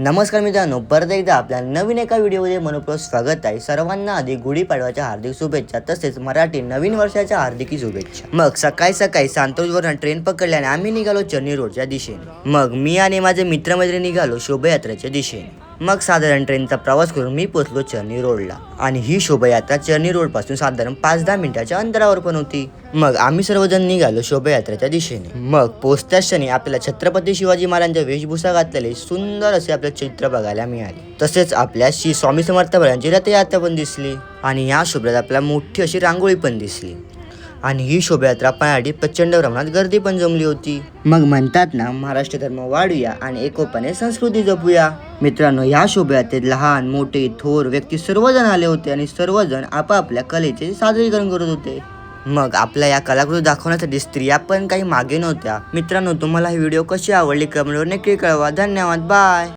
नमस्कार मित्रांनो, परत एकदा आपल्या नवीन एका व्हिडिओमध्ये मनपूर्वक स्वागत आहे. सर्वांना आधी गुढीपाडव्याच्या हार्दिक शुभेच्छा, तसेच मराठी नवीन वर्षाच्या हार्दिक शुभेच्छा. मग सकाळी सकाळी सांतोषवरून ट्रेन पकडल्याने आम्ही निघालो चर्नी रोडच्या दिशेने. मग मी आणि माझे मित्रमैत्रिणी निघालो शोभायात्रेच्या दिशेने. मग साधारण ट्रेनचा प्रवास करून मी पोहोचलो चर्नी रोडला. आणि ही शोभायात्रा चर्नी रोड पासून साधारण 5-10 मिनिटाच्या अंतरावर पण होती. मग आम्ही सर्वजण निघालो शोभायात्रेच्या दिशेने. मग पोहोचत्याच क्षणी आपल्याला छत्रपती शिवाजी महाराजांच्या वेशभूषा घातलेले सुंदर असे आपले चित्र बघायला मिळाले. तसेच आपल्या श्री स्वामी समर्थ महाराजांची रथयात्रा पण दिसली आणि या शोभेत आपल्याला मोठी अशी रांगोळी पण दिसली. आणि ही शोभायात्रा पाहण्यासाठी प्रचंड प्रमाणात गर्दी पण जमली होती. मग म्हणतात ना, महाराष्ट्र धर्म वाढूया आणि एकोपाने संस्कृती जपूया. मित्रांनो, या शोभायात्रेत लहान मोठे थोर व्यक्ती सर्वजण आले होते आणि सर्वजण आपापल्या कलेचे सादरीकरण करत होते. मग आपल्या या कलाकृती दाखवण्यासाठी स्त्रिया पण काही मागे नव्हत्या. मित्रांनो, तुम्हाला ही व्हिडिओ कशी आवडली कमेंटवर नक्की कळवा. धन्यवाद. बाय.